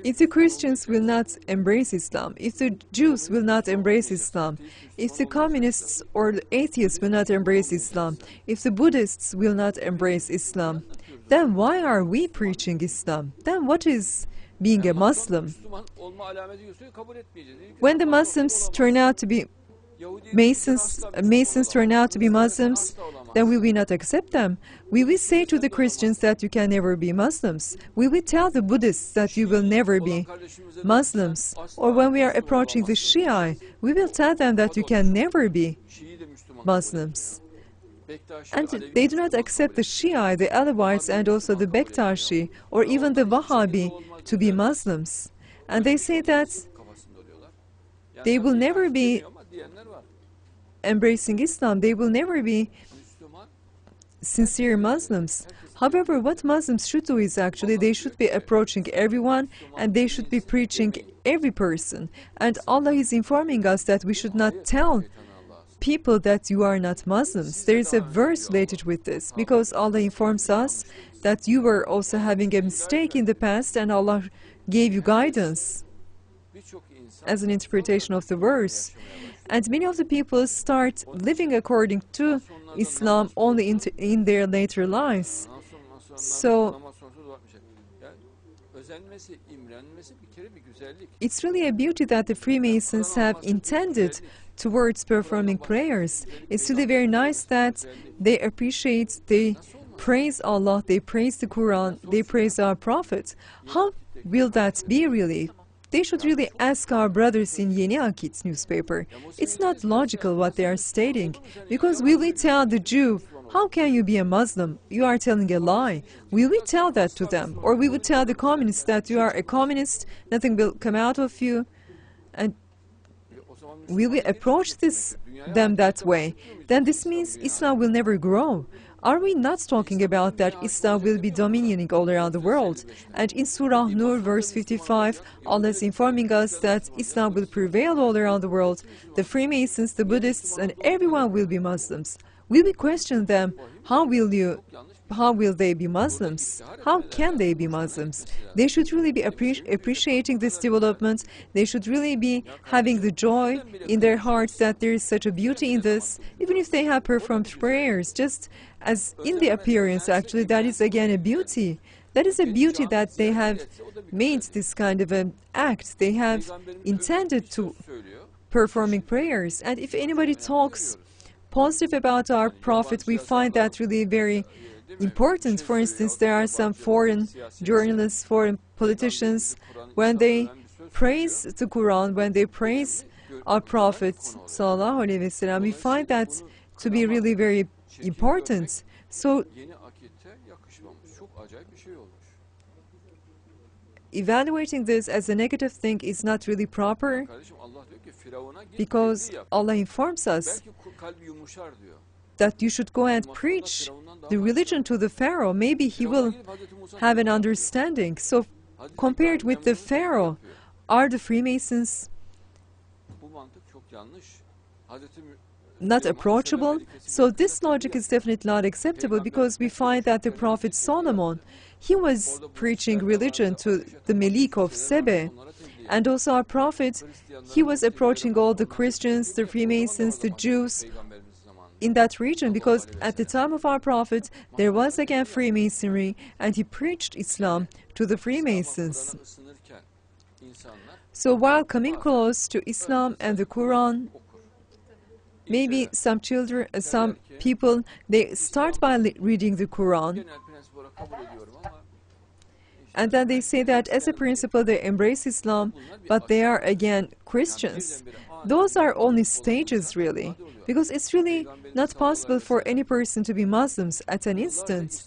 If the Christians will not embrace Islam, if the Jews will not embrace Islam, if the communists or the atheists will not embrace Islam, if the Buddhists will not embrace Islam, then why are we preaching Islam? Then what is being a Muslim? When the Muslims turn out to be Masons turn out to be Muslims, then will we not accept them? Will we say to the Christians that you can never be Muslims? Will we tell the Buddhists that you will never be Muslims? Or when we are approaching the Shia, we will tell them that you can never be Muslims. And they do not accept the Shia, the Alawites, and also the Bektashi, or even the Wahhabi to be Muslims. And they say that they will never be embracing Islam, they will never be sincere Muslims. However, what Muslims should do is actually they should be approaching everyone and they should be preaching every person. And Allah is informing us that we should not tell people that you are not Muslims. There is a verse related with this, because Allah informs us that you were also having a mistake in the past and Allah gave you guidance as an interpretation of the verse. And many of the people start living according to Islam only in their later lives. So it's really a beauty that the Freemasons have intended towards performing prayers. It's really very nice that they appreciate, they praise Allah, they praise the Quran, they praise our Prophet. How will that be really? They should really ask our brothers in Yeni Akit newspaper. It's not logical what they are stating, because will we tell the Jew, how can you be a Muslim? You are telling a lie. Will we tell that to them? Or we would tell the communists that you are a communist, nothing will come out of you? And will we approach them that way? Then this means Islam will never grow. Are we not talking about that Islam will be dominating all around the world? And in Surah Nur, verse 55, Allah is informing us that Islam will prevail all around the world. The Freemasons, the Buddhists, and everyone will be Muslims. Will we question them? How will they be Muslims? How can they be Muslims? They should really be appreciating this development. They should really be having the joy in their hearts that there is such a beauty in this. Even if they have performed prayers, just as in the appearance, actually, that is again a beauty. That is a beauty that they have made this kind of an act. They have intended to performing prayers. And if anybody talks positive about our Prophet, we find that really very important. For instance, there are some foreign journalists, foreign politicians, when they praise the Quran, when they praise our Prophet sallallahu alaihi wasallam, we find that to be really very important. So evaluating this as a negative thing is not really proper, because Allah informs us that you should go and preach the religion to the Pharaoh. Maybe he will have an understanding. So compared with the Pharaoh, are the Freemasons not approachable? So this logic is definitely not acceptable, because we find that the Prophet Solomon, he was preaching religion to the Malik of Sebe. And also our Prophet, he was approaching all the Christians, the Freemasons, the Jews in that region, because at the time of our Prophet, there was again Freemasonry, and he preached Islam to the Freemasons. So while coming close to Islam and the Quran, maybe some people, they start by reading the Quran, and then they say that as a principle they embrace Islam, but they are again Christians. Those are only stages really, because it's really not possible for any person to be Muslims at an instant.